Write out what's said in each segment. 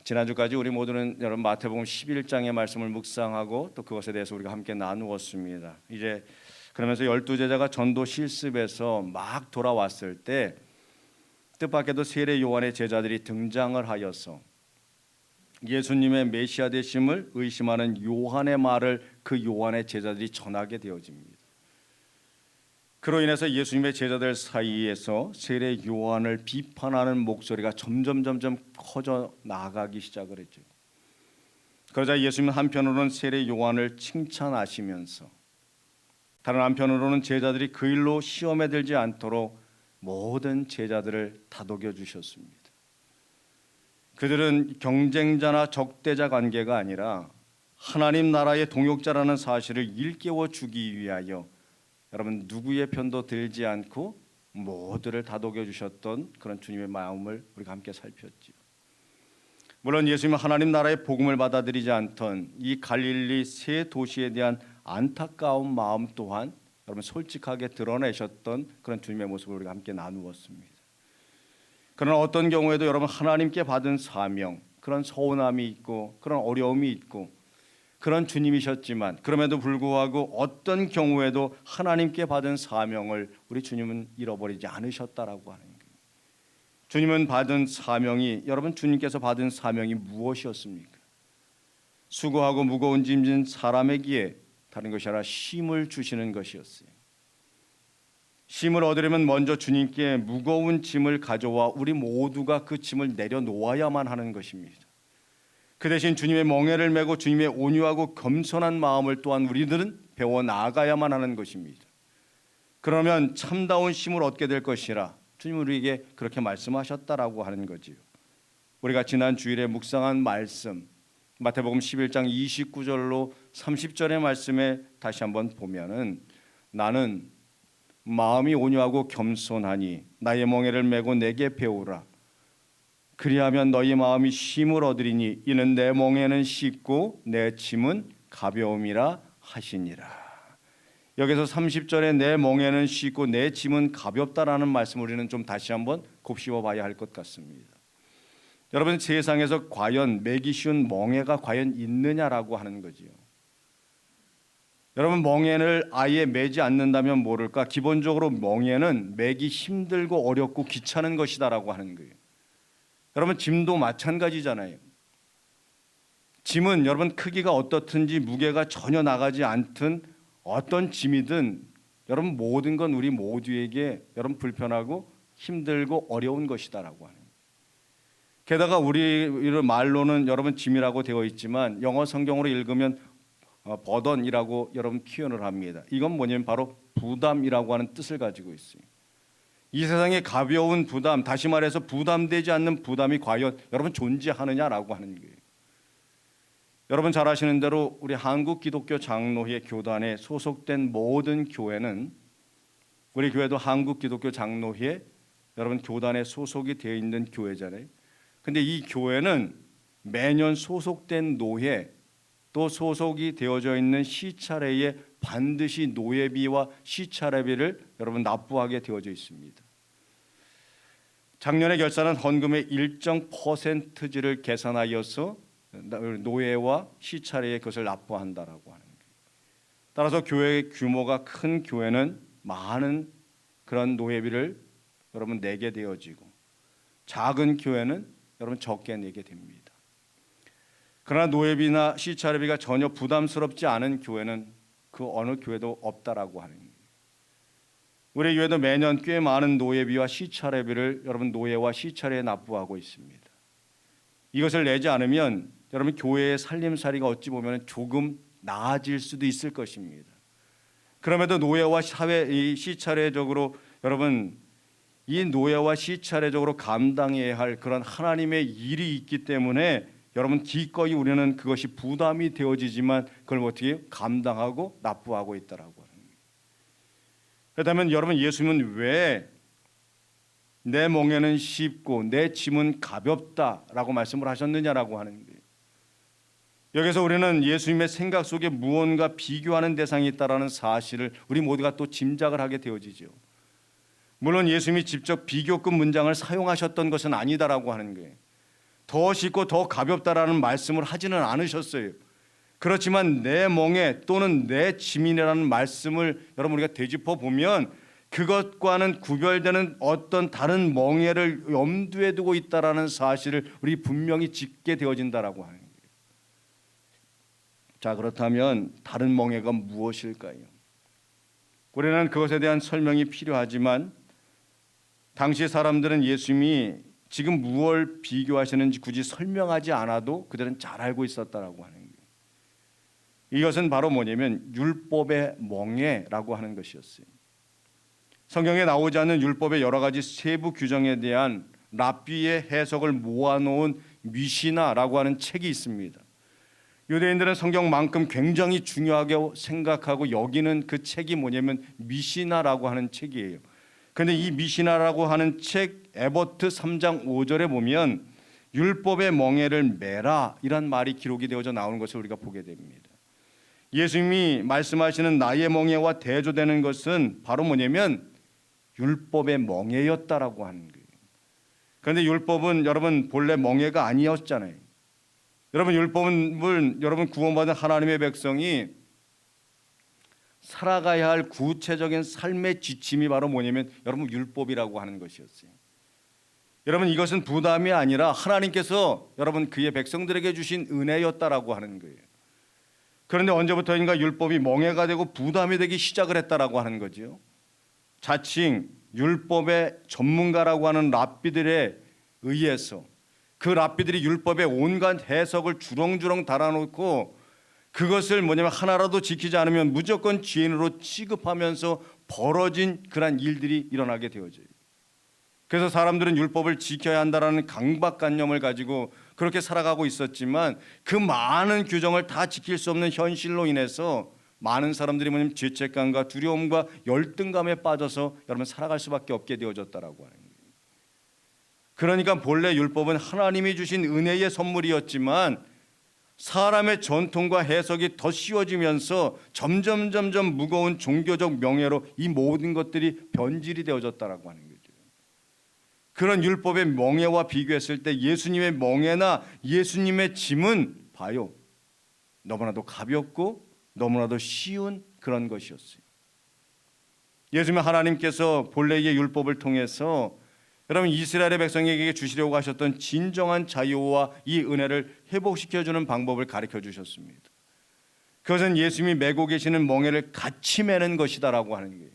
지난주까지 우리 모두는 여러분 마태복음 11장의 말씀을 묵상하고 또 그것에 대해서 우리가 함께 나누었습니다. 이제 그러면서 12제자가 전도 실습에서 막 돌아왔을 때 뜻밖에도 세례 요한의 제자들이 등장을 하여서 예수님의 메시아 되심을 의심하는 요한의 말을 그 요한의 제자들이 전하게 되어집니다. 그로 인해서 예수님의 제자들 사이에서 세례 요한을 비판하는 목소리가 점점 커져 나가기 시작을 했죠. 그러자 예수님은 한편으로는 세례 요한을 칭찬하시면서 다른 한편으로는 제자들이 그 일로 시험에 들지 않도록 모든 제자들을 다독여 주셨습니다. 그들은 경쟁자나 적대자 관계가 아니라 하나님 나라의 동역자라는 사실을 일깨워 주기 위하여 여러분 누구의 편도 들지 않고 모두를 다독여 주셨던 그런 주님의 마음을 우리가 함께 살폈지요. 물론 예수님은 하나님 나라의 복음을 받아들이지 않던 이 갈릴리 세 도시에 대한 안타까운 마음 또한 여러분 솔직하게 드러내셨던 그런 주님의 모습을 우리가 함께 나누었습니다. 그러나 어떤 경우에도 여러분 하나님께 받은 사명, 그런 서운함이 있고 그런 어려움이 있고 그런 주님이셨지만 그럼에도 불구하고 어떤 경우에도 하나님께 받은 사명을 우리 주님은 잃어버리지 않으셨다라고 하는 거예요. 주님은 받은 사명이 여러분 주님께서 받은 사명이 무엇이었습니까? 수고하고 무거운 짐진 사람에게 다른 것이 아니라 쉼을 주시는 것이었어요. 쉼을 얻으려면 먼저 주님께 무거운 짐을 가져와 우리 모두가 그 짐을 내려놓아야만 하는 것입니다. 그 대신 주님의 멍에를 메고 주님의 온유하고 겸손한 마음을 또한 우리들은 배워 나아가야만 하는 것입니다. 그러면 참다운 쉼을 얻게 될 것이라 주님은 우리에게 그렇게 말씀하셨다라고 하는 거지요. 우리가 지난 주일에 묵상한 말씀 마태복음 11장 29절로 30절의 말씀에 다시 한번 보면은 나는 마음이 온유하고 겸손하니 나의 멍에를 메고 내게 배우라. 그리하면 너희 마음이 쉼을 얻으리니 이는 내 멍에는 쉽고 내 짐은 가벼움이라 하시니라. 여기서 30절에 내 멍에는 쉽고 내 짐은 가볍다라는 말씀 우리는 좀 다시 한번 곱씹어 봐야 할 것 같습니다. 여러분 세상에서 과연 매기 쉬운 멍에가 과연 있느냐라고 하는 거지요. 여러분 멍에를 아예 매지 않는다면 모를까 기본적으로 멍에는 매기 힘들고 어렵고 귀찮은 것이다라고 하는 거예요. 여러분 짐도 마찬가지잖아요. 짐은 여러분 크기가 어떻든지 무게가 전혀 나가지 않든 어떤 짐이든 여러분 모든 건 우리 모두에게 여러분 불편하고 힘들고 어려운 것이다라고 하는 거예요. 게다가 우리 말로는 여러분 짐이라고 되어 있지만 영어 성경으로 읽으면 버던이라고 여러분 표현을 합니다. 이건 뭐냐면 바로 부담이라고 하는 뜻을 가지고 있어요. 이 세상에 가벼운 부담, 다시 말해서 부담되지 않는 부담이 과연 여러분 존재하느냐라고 하는 거예요. 여러분 잘 아시는 대로 우리 한국 기독교 장로회 교단에 소속된 모든 교회는 우리 교회도 한국 기독교 장로회 여러분 교단에 소속이 되어 있는 교회잖아요. 근데 이 교회는 매년 소속된 노회 또 소속이 되어져 있는 시차례에 반드시 노예비와 시차례비를 여러분 납부하게 되어져 있습니다. 작년에 결산한 헌금의 일정 퍼센트지를 계산하여서 노예와 시차례에 그것을 납부한다라고 하는 거예요. 따라서 교회의 규모가 큰 교회는 많은 그런 노예비를 여러분 내게 되어지고 작은 교회는 여러분 적게 내게 됩니다. 그러나 노예비나 시차례비가 전혀 부담스럽지 않은 교회는 그 어느 교회도 없다라고 하는 거예요. 우리 교회도 매년 꽤 많은 노예비와 시차례비를 여러분 노예와 시차례에 납부하고 있습니다. 이것을 내지 않으면 여러분 교회의 살림살이가 어찌 보면 조금 나아질 수도 있을 것입니다. 그럼에도 노예와 시차례적으로 여러분 이 노예와 시차례적으로 감당해야 할 그런 하나님의 일이 있기 때문에 여러분 기꺼이 우리는 그것이 부담이 되어지지만 그걸 어떻게 감당하고 납부하고 있다라고 하는 거예요. 그렇다면 여러분 예수님은 왜 내 멍에는 쉽고 내 짐은 가볍다라고 말씀을 하셨느냐라고 하는 거예요. 여기서 우리는 예수님의 생각 속에 무언가 비교하는 대상이 있다라는 사실을 우리 모두가 또 짐작을 하게 되어지죠. 물론 예수님이 직접 비교급 문장을 사용하셨던 것은 아니다라고 하는 거예요. 더 쉽고 더 가볍다라는 말씀을 하지는 않으셨어요. 그렇지만 내 멍에 또는 내 짐이라는 말씀을 여러분 우리가 되짚어 보면 그것과는 구별되는 어떤 다른 멍에를 염두에 두고 있다라는 사실을 우리 분명히 짚게 되어진다라고 하는 거예요. 자, 그렇다면 다른 멍에가 무엇일까요? 우리는 그것에 대한 설명이 필요하지만 당시 사람들은 예수님이 지금 무엇을 비교하시는지 굳이 설명하지 않아도 그들은 잘 알고 있었다라고 하는 거예요. 이것은 바로 뭐냐면 율법의 멍에라고 하는 것이었어요. 성경에 나오지 않는 율법의 여러 가지 세부 규정에 대한 랍비의 해석을 모아놓은 미시나라고 하는 책이 있습니다. 유대인들은 성경만큼 굉장히 중요하게 생각하고 여기는 그 책이 뭐냐면 미시나라고 하는 책이에요. 그런데 이 미시나라고 하는 책 에버트 3장 5절에 보면 율법의 멍에를 메라 이란 말이 기록이 되어져 나오는 것을 우리가 보게 됩니다. 예수님이 말씀하시는 나의 멍에와 대조되는 것은 바로 뭐냐면 율법의 멍에였다라고 하는 거예요. 그런데 율법은 여러분 본래 멍에가 아니었잖아요. 여러분 율법은 여러분 구원받은 하나님의 백성이 살아가야 할 구체적인 삶의 지침이 바로 뭐냐면 여러분 율법이라고 하는 것이었어요. 여러분 이것은 부담이 아니라 하나님께서 여러분 그의 백성들에게 주신 은혜였다라고 하는 거예요. 그런데 언제부터인가 율법이 멍해가 되고 부담이 되기 시작을 했다라고 하는 거죠. 자칭 율법의 전문가라고 하는 랍비들에 의해서 그 랍비들이 율법의 온갖 해석을 주렁주렁 달아놓고 그것을 뭐냐면 하나라도 지키지 않으면 무조건 죄인으로 취급하면서 벌어진 그런 일들이 일어나게 되어져요. 그래서 사람들은 율법을 지켜야 한다라는 강박관념을 가지고 그렇게 살아가고 있었지만 그 많은 규정을 다 지킬 수 없는 현실로 인해서 많은 사람들이 뭐냐면 죄책감과 두려움과 열등감에 빠져서 여러분 살아갈 수밖에 없게 되어졌다라고 하는 거예요. 그러니까 본래 율법은 하나님이 주신 은혜의 선물이었지만 사람의 전통과 해석이 더 씌워지면서 점점 무거운 종교적 명예로 이 모든 것들이 변질이 되어졌다라고 하는 거죠. 그런 율법의 멍에와 비교했을 때 예수님의 멍에나 예수님의 짐은 봐요. 너무나도 가볍고 너무나도 쉬운 그런 것이었어요. 예수님 하나님께서 본래의 율법을 통해서 여러분 이스라엘의 백성에게 주시려고 하셨던 진정한 자유와 이 은혜를 회복시켜주는 방법을 가르쳐 주셨습니다. 그것은 예수님이 메고 계시는 멍에를 같이 매는 것이다라고 하는 거예요.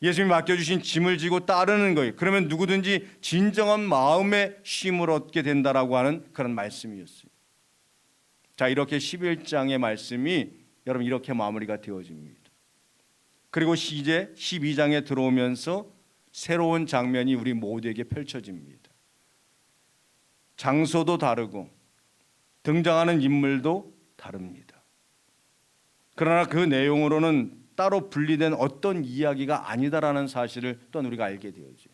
예수님이 맡겨주신 짐을 지고 따르는 거예요. 그러면 누구든지 진정한 마음의 쉼을 얻게 된다라고 하는 그런 말씀이었어요. 자, 이렇게 11장의 말씀이 여러분 이렇게 마무리가 되어집니다. 그리고 이제 12장에 들어오면서 새로운 장면이 우리 모두에게 펼쳐집니다. 장소도 다르고 등장하는 인물도 다릅니다. 그러나 그 내용으로는 따로 분리된 어떤 이야기가 아니다라는 사실을 또한 우리가 알게 되어죠.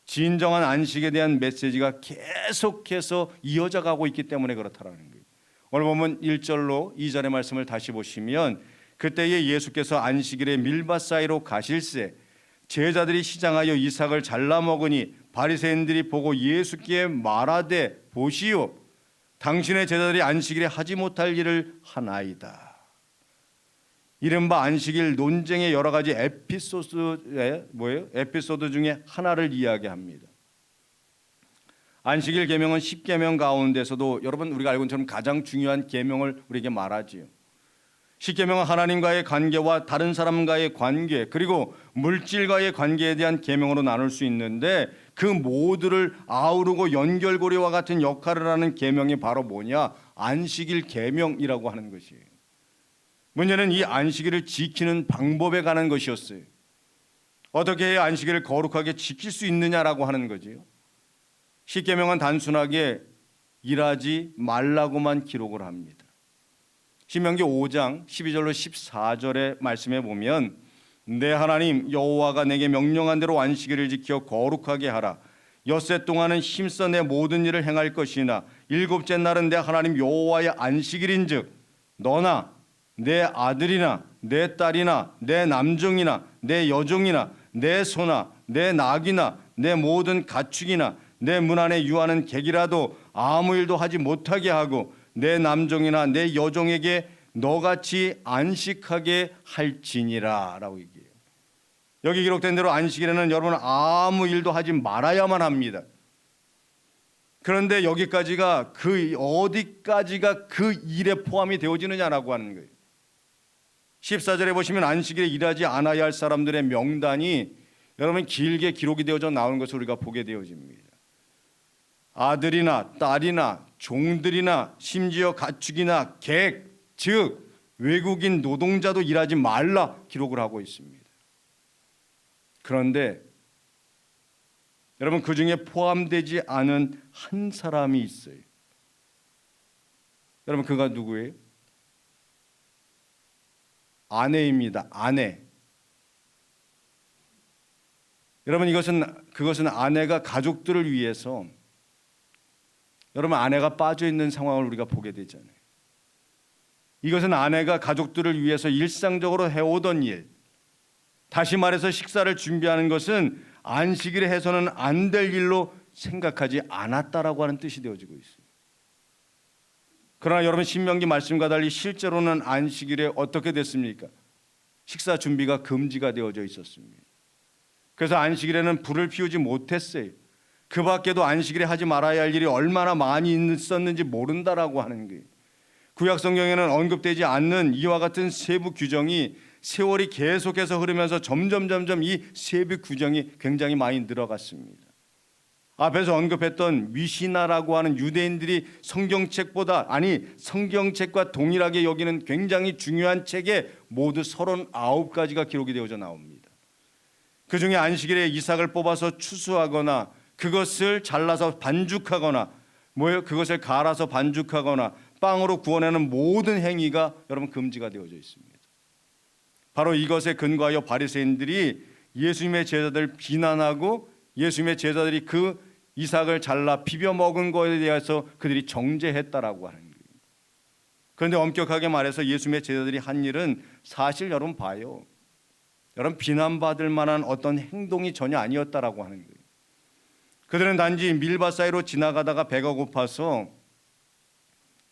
진정한 안식에 대한 메시지가 계속해서 이어져 가고 있기 때문에 그렇다라는 거예요. 오늘 보면 1절로 2절의 말씀을 다시 보시면 그때에 예수께서 안식일에 밀밭 사이로 가실새 제자들이 시장하여 이삭을 잘라 먹으니 바리새인들이 보고 예수께 말하되 보시오 당신의 제자들이 안식일에 하지 못할 일을 하나이다. 이른바 안식일 논쟁의 여러 가지 에피소드 중에 하나를 이야기합니다. 안식일 계명은 10계명 가운데서도 여러분 우리가 알고 있는 것처럼 가장 중요한 계명을 우리에게 말하지요. 10계명은 하나님과의 관계와 다른 사람과의 관계 그리고 물질과의 관계에 대한 계명으로 나눌 수 있는데 그 모두를 아우르고 연결고리와 같은 역할을 하는 계명이 바로 뭐냐? 안식일 계명이라고 하는 것이에요. 문제는 이 안식일을 지키는 방법에 관한 것이었어요. 어떻게 해야 안식일을 거룩하게 지킬 수 있느냐라고 하는 거지요. 10계명은 단순하게 일하지 말라고만 기록을 합니다. 신명기 5장 12절로 14절의 말씀에 보면 내 하나님 여호와가 내게 명령한 대로 안식일을 지켜 거룩하게 하라. 엿새 동안은 힘써 내 모든 일을 행할 것이나 일곱째 날은 내 하나님 여호와의 안식일인즉 너나 내 아들이나 내 딸이나 내 남종이나 내 여종이나 내 소나 내 낙이나 내 모든 가축이나 내 문 안에 유하는 객이라도 아무 일도 하지 못하게 하고 내 남종이나 내 여종에게 너같이 안식하게 할지니라 라고 얘기해요. 여기 기록된 대로 안식일에는 여러분 아무 일도 하지 말아야만 합니다. 그런데 여기까지가 어디까지가 그 일에 포함이 되어지느냐라고 하는 거예요. 14절에 보시면 안식일에 일하지 않아야 할 사람들의 명단이 여러분 길게 기록이 되어져 나오는 것을 우리가 보게 되어집니다. 아들이나 딸이나 종들이나 심지어 가축이나 객, 즉 외국인 노동자도 일하지 말라 기록을 하고 있습니다. 그런데 여러분 그 중에 포함되지 않은 한 사람이 있어요. 여러분 그가 누구예요? 아내입니다. 아내. 여러분 그것은 아내가 가족들을 위해서 여러분 아내가 빠져 있는 상황을 우리가 보게 되잖아요. 이것은 아내가 가족들을 위해서 일상적으로 해오던 일. 다시 말해서 식사를 준비하는 것은 안식일에 해서는 안 될 일로 생각하지 않았다라고 하는 뜻이 되어지고 있어요. 그러나 여러분 신명기 말씀과 달리 실제로는 안식일에 어떻게 됐습니까? 식사 준비가 금지가 되어져 있었습니다. 그래서 안식일에는 불을 피우지 못했어요. 그 밖에도 안식일에 하지 말아야 할 일이 얼마나 많이 있었는지 모른다라고 하는 거예요. 구약 성경에는 언급되지 않는 이와 같은 세부 규정이 세월이 계속해서 흐르면서 점점 이 세부 규정이 굉장히 많이 늘어갔습니다. 앞에서 언급했던 미시나라고 하는 유대인들이 성경책과 동일하게 여기는 굉장히 중요한 책에 모두 39가지가 기록이 되어져 나옵니다. 그 중에 안식일에 이삭을 뽑아서 추수하거나 그것을 잘라서 반죽하거나 그것을 갈아서 반죽하거나 빵으로 구워내는 모든 행위가 여러분 금지가 되어져 있습니다. 바로 이것에 근거하여 바리새인들이 예수님의 제자들을 비난하고 예수님의 제자들이 그 이삭을 잘라 비벼 먹은 것에 대해서 그들이 정죄했다라고 하는 거예요. 그런데 엄격하게 말해서 예수님의 제자들이 한 일은 사실 여러분 봐요. 여러분 비난받을 만한 어떤 행동이 전혀 아니었다라고 하는 거예요. 그들은 단지 밀밭 사이로 지나가다가 배가 고파서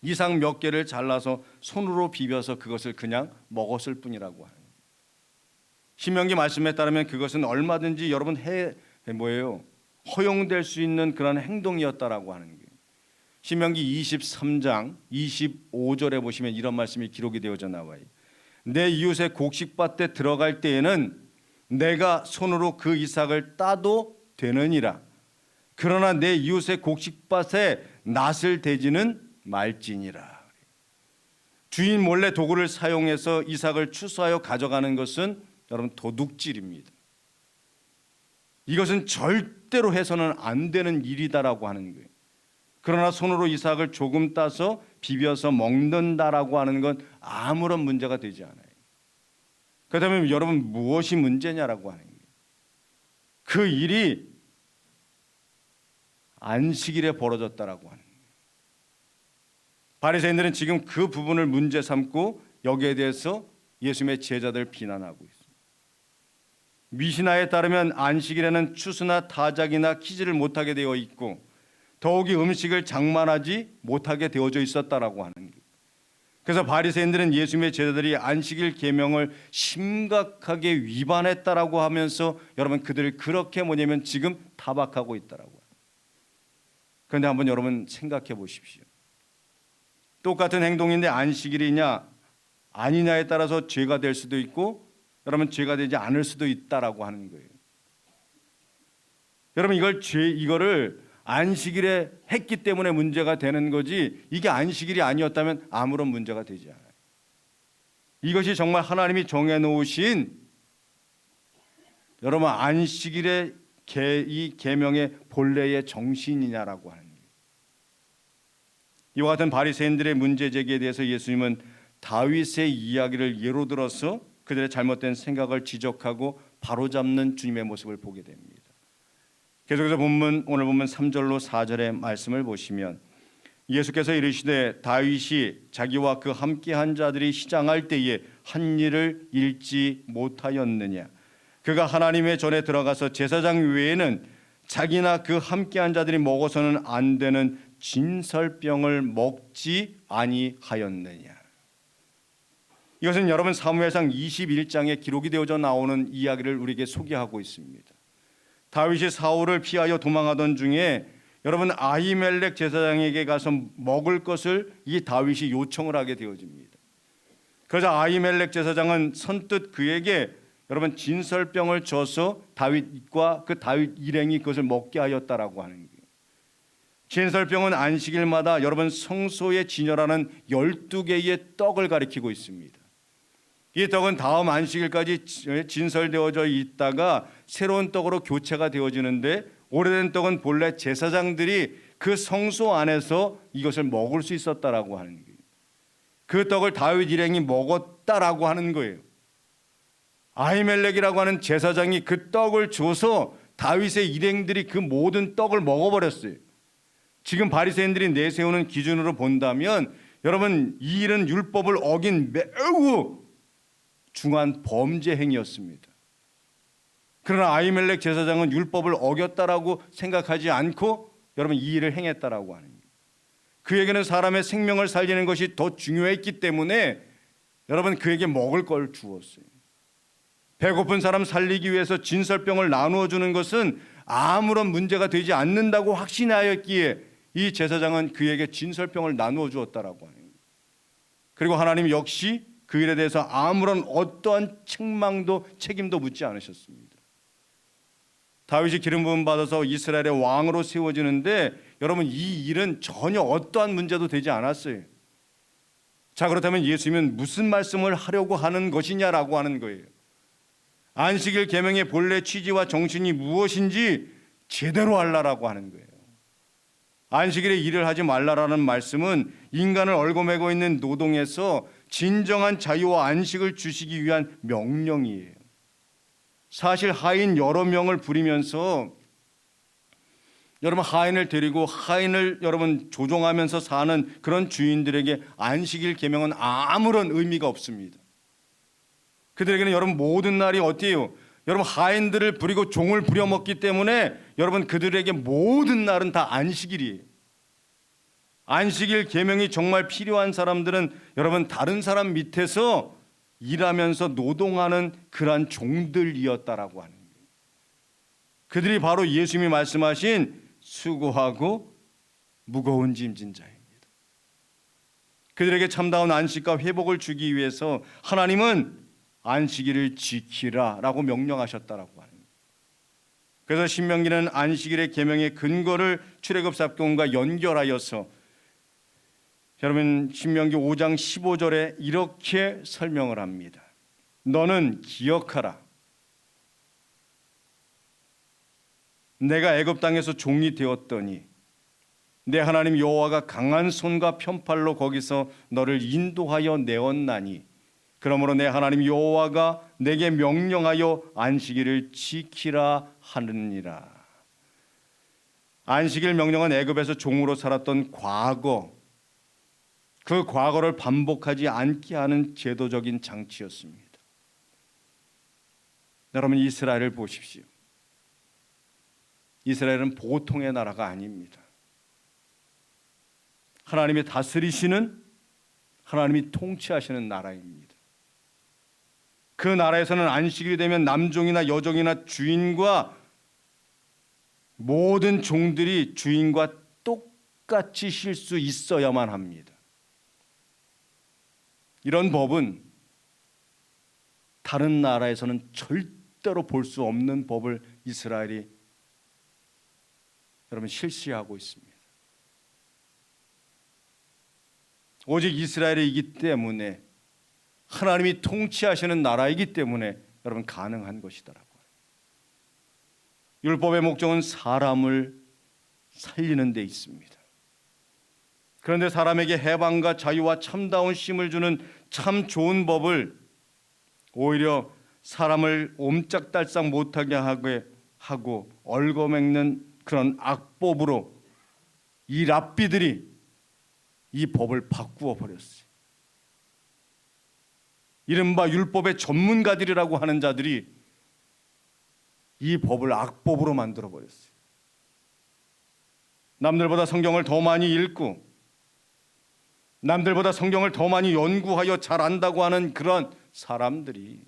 이삭 몇 개를 잘라서 손으로 비벼서 그것을 그냥 먹었을 뿐이라고 하는 거예요. 신명기 말씀에 따르면 그것은 얼마든지 여러분 허용될 수 있는 그런 행동이었다라고 하는 거예요. 신명기 23장 25절에 보시면 이런 말씀이 기록이 되어져 나와요. 내 이웃의 곡식밭에 들어갈 때에는 내가 손으로 그 이삭을 따도 되느니라. 그러나 내 이웃의 곡식밭에 낫을 대지는 말지니라. 주인 몰래 도구를 사용해서 이삭을 추수하여 가져가는 것은 여러분 도둑질입니다. 이것은 절대로 해서는 안 되는 일이다라고 하는 거예요. 그러나 손으로 이삭을 조금 따서 비벼서 먹는다라고 하는 건 아무런 문제가 되지 않아요. 그렇다면 여러분 무엇이 문제냐라고 하는 거예요. 그 일이 안식일에 벌어졌다라고 하는 거예요. 바리새인들은 지금 그 부분을 문제 삼고 여기에 대해서 예수님의 제자들을 비난하고 있습니다. 미시나에 따르면 안식일에는 추수나 타작이나 키질을 못하게 되어 있고 더욱이 음식을 장만하지 못하게 되어져 있었다라고 하는 거예요. 그래서 바리새인들은 예수님의 제자들이 안식일 계명을 심각하게 위반했다라고 하면서 여러분 그들을 그렇게 지금 타박하고 있다라고 해요. 그런데 한번 여러분 생각해 보십시오. 똑같은 행동인데 안식일이냐 아니냐에 따라서 죄가 될 수도 있고 여러분 죄가 되지 않을 수도 있다라고 하는 거예요. 여러분 이거를 안식일에 했기 때문에 문제가 되는 거지 이게 안식일이 아니었다면 아무런 문제가 되지 않아요. 이것이 정말 하나님이 정해놓으신 여러분 안식일의 이 계명의 본래의 정신이냐라고 하는 거예요. 이와 같은 바리새인들의 문제 제기에 대해서 예수님은 다윗의 이야기를 예로 들어서 그들의 잘못된 생각을 지적하고 바로잡는 주님의 모습을 보게 됩니다. 계속해서 오늘 본문 3절로 4절의 말씀을 보시면 예수께서 이르시되 다윗이 자기와 그 함께한 자들이 시장할 때에 한 일을 잃지 못하였느냐. 그가 하나님의 전에 들어가서 제사장 외에는 자기나 그 함께한 자들이 먹어서는 안 되는 진설병을 먹지 아니하였느냐. 이것은 여러분 사무엘상 21장에 기록이 되어져 나오는 이야기를 우리에게 소개하고 있습니다. 다윗이 사울을 피하여 도망하던 중에 여러분 아히멜렉 제사장에게 가서 먹을 것을 이 다윗이 요청을 하게 되어집니다. 그래서 아히멜렉 제사장은 선뜻 그에게 여러분 진설병을 줘서 다윗과 그 다윗 일행이 그것을 먹게 하였다라고 하는 거예요. 진설병은 안식일마다 여러분 성소에 진열하는 12개의 떡을 가리키고 있습니다. 이 떡은 다음 안식일까지 진설되어져 있다가 새로운 떡으로 교체가 되어지는데, 오래된 떡은 본래 제사장들이 그 성소 안에서 이것을 먹을 수 있었다라고 하는 거예요. 그 떡을 다윗 일행이 먹었다라고 하는 거예요. 아히멜렉이라고 하는 제사장이 그 떡을 줘서 다윗의 일행들이 그 모든 떡을 먹어버렸어요. 지금 바리새인들이 내세우는 기준으로 본다면 여러분 이 일은 율법을 어긴 매우 중한 범죄 행위였습니다. 그러나 아히멜렉 제사장은 율법을 어겼다라고 생각하지 않고 여러분 이 일을 행했다라고 하는 거예요. 그에게는 사람의 생명을 살리는 것이 더 중요했기 때문에 여러분 그에게 먹을 걸 주었어요. 배고픈 사람 살리기 위해서 진설병을 나누어 주는 것은 아무런 문제가 되지 않는다고 확신하였기에 이 제사장은 그에게 진설병을 나누어 주었다라고 하는 거예요. 그리고 하나님 역시 그 일에 대해서 아무런 어떠한 책망도 책임도 묻지 않으셨습니다. 다윗이 기름 부음 받아서 이스라엘의 왕으로 세워지는데 여러분 이 일은 전혀 어떠한 문제도 되지 않았어요. 자, 그렇다면 예수님은 무슨 말씀을 하려고 하는 것이냐라고 하는 거예요. 안식일 계명의 본래 취지와 정신이 무엇인지 제대로 알라라고 하는 거예요. 안식일에 일을 하지 말라라는 말씀은 인간을 얽어매고 있는 노동에서 진정한 자유와 안식을 주시기 위한 명령이에요. 사실 하인 여러 명을 부리면서 여러분 하인을 데리고 하인을 여러분 조종하면서 사는 그런 주인들에게 안식일 계명은 아무런 의미가 없습니다. 그들에게는 여러분 모든 날이 어때요? 여러분 하인들을 부리고 종을 부려먹기 때문에 여러분 그들에게 모든 날은 다 안식일이에요. 안식일 계명이 정말 필요한 사람들은 여러분 다른 사람 밑에서 일하면서 노동하는 그러한 종들이었다라고 하는 거예요. 그들이 바로 예수님이 말씀하신 수고하고 무거운 짐진 자입니다. 그들에게 참다운 안식과 회복을 주기 위해서 하나님은 안식일을 지키라라고 명령하셨다라고 하는 거예요. 그래서 신명기는 안식일의 계명의 근거를 출애굽사건과 연결하여서 여러분 신명기 5장 15절에 이렇게 설명을 합니다. 너는 기억하라. 내가 애굽 땅에서 종이 되었더니 내 하나님 여호와가 강한 손과 편팔로 거기서 너를 인도하여 내었나니 그러므로 내 하나님 여호와가 내게 명령하여 안식일을 지키라 하느니라. 안식일 명령은 애굽에서 종으로 살았던 과거, 그 과거를 반복하지 않게 하는 제도적인 장치였습니다. 여러분 이스라엘을 보십시오. 이스라엘은 보통의 나라가 아닙니다. 하나님이 다스리시는, 하나님이 통치하시는 나라입니다. 그 나라에서는 안식일이 되면 남종이나 여종이나 주인과 모든 종들이 주인과 똑같이 쉴 수 있어야만 합니다. 이런 법은 다른 나라에서는 절대로 볼 수 없는 법을 이스라엘이 여러분 실시하고 있습니다. 오직 이스라엘이기 때문에, 하나님이 통치하시는 나라이기 때문에 여러분 가능한 것이더라고요. 율법의 목적은 사람을 살리는 데 있습니다. 그런데 사람에게 해방과 자유와 참다운 쉼을 주는 참 좋은 법을 오히려 사람을 옴짝달싹 못하게 하고 얽어맥는 그런 악법으로 이 랍비들이 이 법을 바꾸어 버렸어요. 이른바 율법의 전문가들이라고 하는 자들이 이 법을 악법으로 만들어 버렸어요. 남들보다 성경을 더 많이 읽고 남들보다 성경을 더 많이 연구하여 잘 안다고 하는 그런 사람들이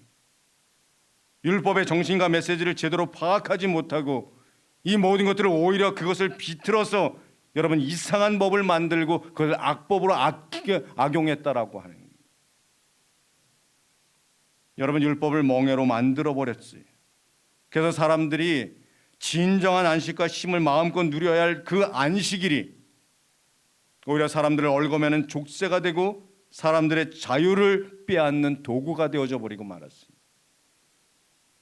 율법의 정신과 메시지를 제대로 파악하지 못하고 이 모든 것들을 오히려 그것을 비틀어서 여러분 이상한 법을 만들고 그걸 악법으로 악용했다라고 하는 거예요. 여러분 율법을 멍해로 만들어 버렸어요. 그래서 사람들이 진정한 안식과 쉼을 마음껏 누려야 할 그 안식일이 오히려 사람들을 얽어매는 족쇄가 되고 사람들의 자유를 빼앗는 도구가 되어져 버리고 말았습니다.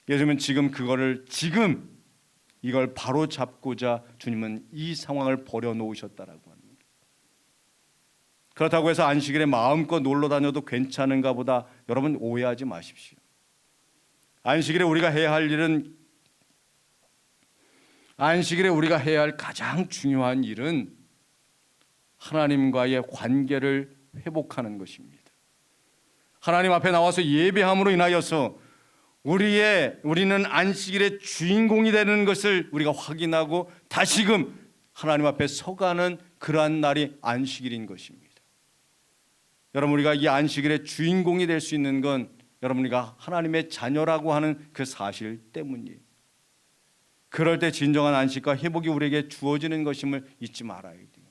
예수님은 지금 이걸 바로 잡고자 주님은 이 상황을 버려놓으셨다라고 합니다. 그렇다고 해서 안식일에 마음껏 놀러 다녀도 괜찮은가 보다 여러분 오해하지 마십시오. 안식일에 우리가 해야 할 가장 중요한 일은 하나님과의 관계를 회복하는 것입니다. 하나님 앞에 나와서 예배함으로 인하여서 우리는 안식일의 주인공이 되는 것을 우리가 확인하고 다시금 하나님 앞에 서가는 그러한 날이 안식일인 것입니다. 여러분 우리가 이 안식일의 주인공이 될 수 있는 건 여러분 우리가 하나님의 자녀라고 하는 그 사실 때문이에요. 그럴 때 진정한 안식과 회복이 우리에게 주어지는 것임을 잊지 말아야 돼요.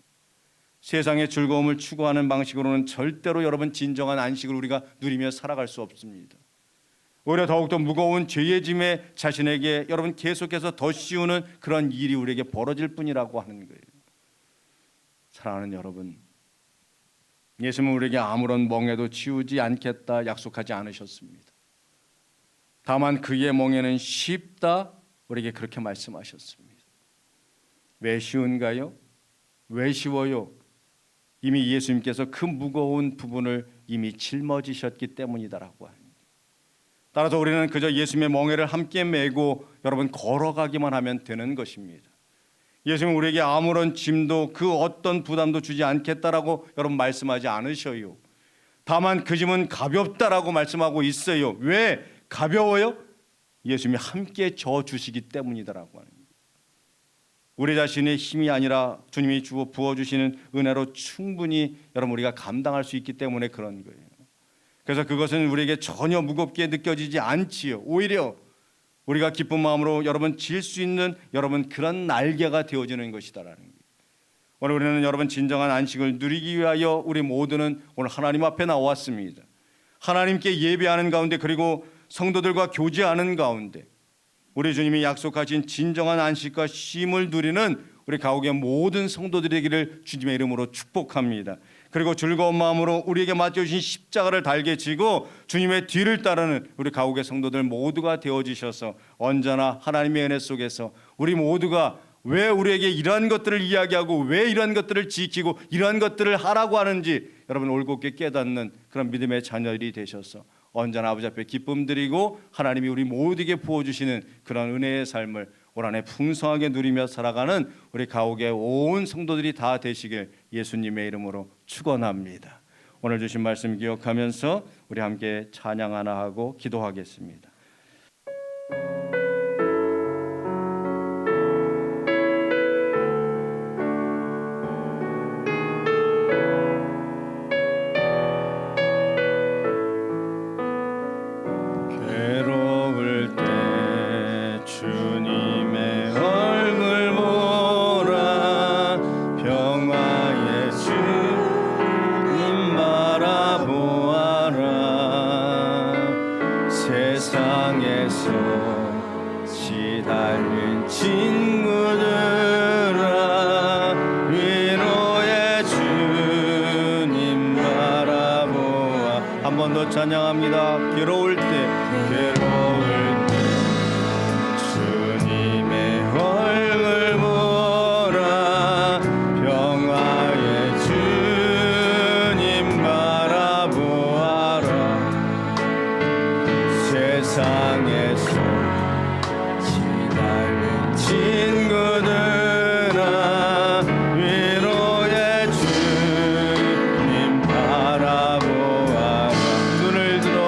세상의 즐거움을 추구하는 방식으로는 절대로 여러분 진정한 안식을 우리가 누리며 살아갈 수 없습니다. 오히려 더욱더 무거운 죄의 짐에 자신에게 여러분 계속해서 더 씌우는 그런 일이 우리에게 벌어질 뿐이라고 하는 거예요. 사랑하는 여러분, 예수님은 우리에게 아무런 멍에도 치우지 않겠다 약속하지 않으셨습니다. 다만 그의 멍에는 쉽다 우리에게 그렇게 말씀하셨습니다. 왜 쉬운가요? 왜 쉬워요? 이미 예수님께서 그 무거운 부분을 이미 짊어지셨기 때문이다라고 합니다. 따라서 우리는 그저 예수님의 멍에를 함께 메고 여러분 걸어가기만 하면 되는 것입니다. 예수님은 우리에게 아무런 짐도 그 어떤 부담도 주지 않겠다라고 여러분 말씀하지 않으셔요. 다만 그 짐은 가볍다라고 말씀하고 있어요. 왜 가벼워요? 예수님이 함께 져주시기 때문이다라고 하는 거예요. 우리 자신의 힘이 아니라 주님이 부어주시는 은혜로 충분히 여러분 우리가 감당할 수 있기 때문에 그런 거예요. 그래서 그것은 우리에게 전혀 무겁게 느껴지지 않지요. 오히려 우리가 기쁜 마음으로 여러분 질 수 있는 여러분 그런 날개가 되어지는 것이다라는 거예요. 오늘 우리는 여러분 진정한 안식을 누리기 위하여 우리 모두는 오늘 하나님 앞에 나왔습니다. 하나님께 예배하는 가운데 그리고 성도들과 교제하는 가운데 우리 주님이 약속하신 진정한 안식과 쉼을 누리는 우리 가옥의 모든 성도들이 되기를 주님의 이름으로 축복합니다. 그리고 즐거운 마음으로 우리에게 맡겨주신 십자가를 달게 지고 주님의 뒤를 따르는 우리 가옥의 성도들 모두가 되어주셔서 언제나 하나님의 은혜 속에서 우리 모두가 왜 우리에게 이러한 것들을 이야기하고 왜 이러한 것들을 지키고 이러한 것들을 하라고 하는지 여러분 올곧게 깨닫는 그런 믿음의 자녀들이 되셔서 언제나 아버지 앞에 기쁨 드리고 하나님이 우리 모두에게 부어주시는 그런 은혜의 삶을 올 한해 풍성하게 누리며 살아가는 우리 가옥의 온 성도들이 다 되시길 예수님의 이름으로 축원합니다. 오늘 주신 말씀 기억하면서 우리 함께 찬양 하나 하고 기도하겠습니다. 시달린 친구들아 위로의 주님 바라보아 한 번 더 찬양합니다. 괴로울 때 주님의 얼굴 보라 평화의 주님 바라보아라 세상에서 친구들아 위로의 주님 바라보아라 눈을 들어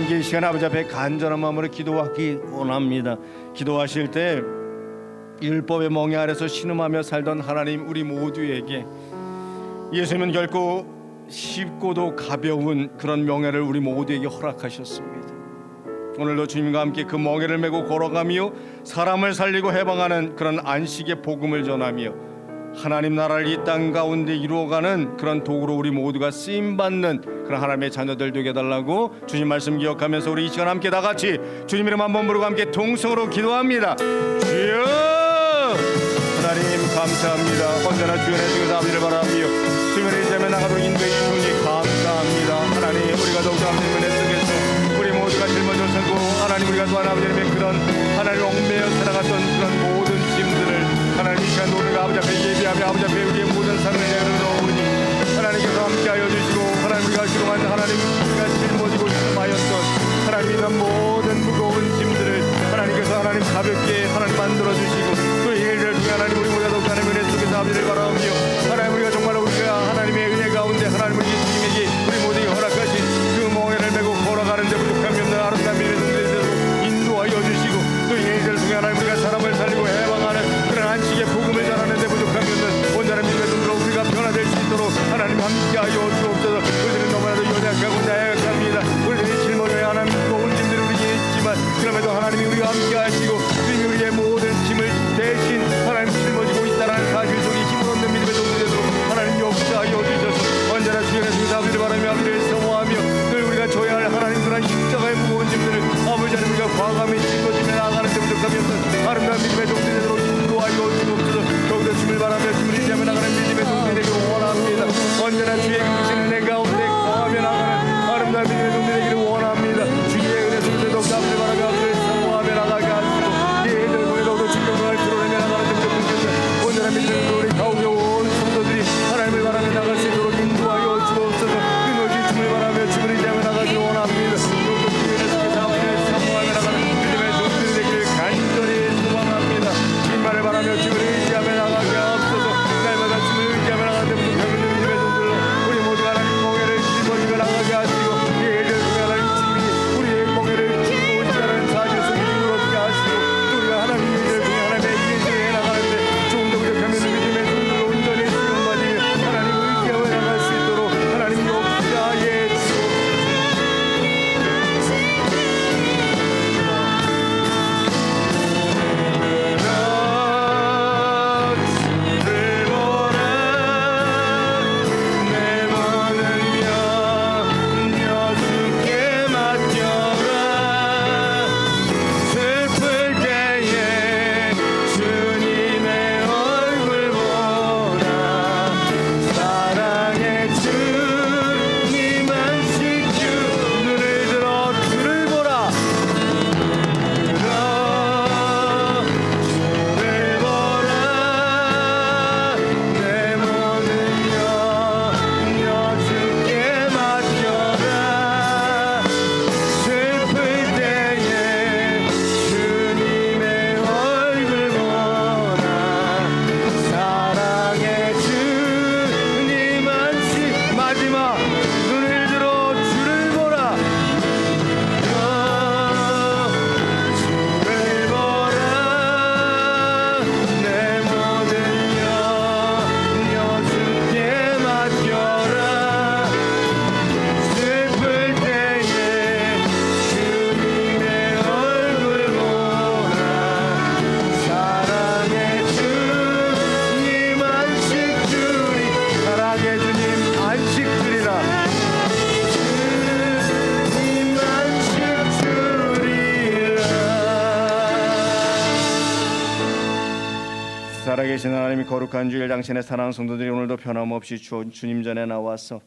함께 이 시간 아버지 앞에 간절한 마음으로 기도하기 원합니다. 기도하실 때 율법의 멍에 아래서 신음하며 살던 하나님, 우리 모두에게 예수님은 결코 쉽고도 가벼운 그런 명예를 우리 모두에게 허락하셨습니다. 오늘도 주님과 함께 그 멍에를 메고 걸어가며 사람을 살리고 해방하는 그런 안식의 복음을 전하며 하나님 나라를 이 땅 가운데 이루어가는 그런 도구로 우리 모두가 쓰임받는 그런 하나님의 자녀들 되게 해달라고 주님 말씀 기억하면서 우리 이 시간 함께 다 같이 주님 이름 한번 부르고 함께 동성으로 기도합니다. 주여 하나님 감사합니다. 언제나 주연의 주께서 아버지를 바라며 주님의 이제면 나가도록 인도해 주시니 감사합니다. 하나님 우리가 더욱더 하나님 은혜 속에서 우리 모두가 짊어져 서고 하나님 우리가 또한 아버지님의 그런 하나님 얽매여 살아갔던 그런 모든 짐들을 하나님 이 시간 우리가 아버지 앞에 예비하며 아버지 앞에 우리의 모든 삶을 내려놓으니 하나님께서 함께하여 주시고 하나님 우리가 그동안 하나님 우리가 짊어지고 있음하였던 하나님 이런 모든 무거운 짐들을 하나님께서 하나님 가볍게 하나님 만들어 주시고 또 이 일을 통해 하나님 우리 모두가 더욱 하나님의 은혜 속에서 아버지를 바라오며 하나님 우리가 정말 우리가 하나님의 은혜 가운데 하나님 우리 주님에게 우리 모두에게 허락하신 그 멍에를 메고 걸어가는 데 부족함이 없는 아름다운 미래의 동네에서 인도하여 주시고 또 이 일을 통해 하나님 우리가 사람을 살리고 해방하는 그런 안식의 복음을 전하는 데 부족함이 없는 온전한 믿음의 눈으로 우리가 변화될 수 있도록 하나님 함께하여 주옵소서. 우리들은 너무나도 연약하고 나약합니다. 우리들이 짊어져야 하나님 무거운 짐들이 우리에게 있지만 그럼에도 하나님이 우리가 함께하시고 주님이 우리의 모든 짐을 대신 하나님 짊어지고 있다는 사실 속에 힘을 얻는 믿음의 동네에도 하나님 역사하여 주셔서 언제나 주의 말씀을 아버지를 바라며 아버지를 사모하며 늘 우리가 져야 할 하나님 그런 십자가의 무거운 짐들을 아버지 하나님 우리가 과감히 짊어지며 나아가는 데 부족함이 없는 아름다운 믿음의 동네에도 인도하여 주옵소서. 더욱더 주님을 바라며 주님을 의지하며 나가는 믿음의 동네 되기를 원합니다. 언제나 주의 계신 은혜 가운데 거하며 나가는 아름다운 믿음의 동네 되기를 원합니다. 주의 은혜 속에서 더욱더 아버지를 바라며 아버지를 사모하며 나가게 하시고 이 일들 통해 더욱더 충격을 드러내며 나가는 데 부족함이 온전한 믿음의 우리 가운데 온 성도들이 하나님을 바라며 나갈 수 있도록 인도하여 주옵소서. 끊임없이 주님을 바라며 주님을 의지하며 나가기 원합니다. 더욱더 주의 은혜 속에서 아버지를 사모하며 나가는 믿음의 동네 되기를 간절히 소망합니다. 주님만을 바라며 주님을 의지하며 나가게 하옵소서. 날마다 주님을 의지하며 나가는 데 부족함이 있는 믿음의 동들로 우리 모두가 하나님 멍에를 짊어지며 나가게 하시고 이 일들 통해 하나님 주님이 우리의 멍에를 짊고 있다는 사실 속에 힘을 얻게 하시고 또 우리가 하나님 일을 통해 하나님의 일을 해 나가는데 조금 더 부족함이 있는 믿음의 동들로 온전히 수용받으며 하나님 의지하며 나갈 수 있도록 하나님 역사해 주옵소서. 살아계신 하나님이 거룩한 주일 당신의 사랑하는 성도들이 오늘도 변함없이 주님 전에 나와서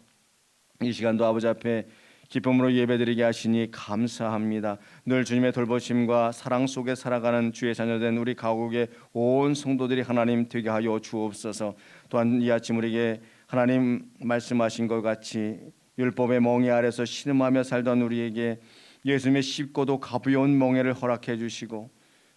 이 시간도 아버지 앞에 기쁨으로 예배드리게 하시니 감사합니다. 늘 주님의 돌보심과 사랑 속에 살아가는 주의 자녀된 우리 가곡의 온 성도들이 하나님 되게 하여 주옵소서. 또한 이 아침 우리에게 하나님 말씀하신 것 같이 율법의 멍에 아래서 신음하며 살던 우리에게 예수님의 쉽고도 가벼운 멍에를 허락해 주시고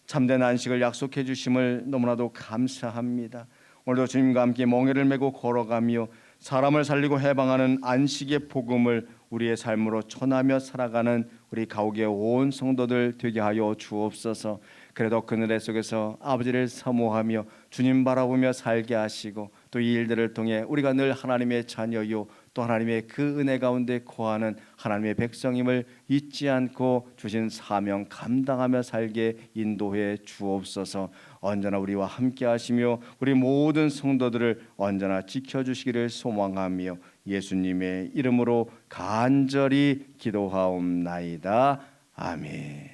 참된 안식을 약속해 주심을 너무나도 감사합니다. 오늘도 주님과 함께 멍에를 메고 걸어가며 사람을 살리고 해방하는 안식의 복음을 우리의 삶으로 전하며 살아가는 우리 가옥의 온 성도들 되게 하여 주옵소서. 그래도 그늘의 속에서 아버지를 사모하며 주님 바라보며 살게 하시고 또 이 일들을 통해 우리가 늘 하나님의 자녀요 또 하나님의 그 은혜 가운데 거하는 하나님의 백성임을 잊지 않고 주신 사명 감당하며 살게 인도해 주옵소서. 언제나 우리와 함께 하시며 우리 모든 성도들을 언제나 지켜주시기를 소망하며 예수님의 이름으로 간절히 기도하옵나이다. 아멘.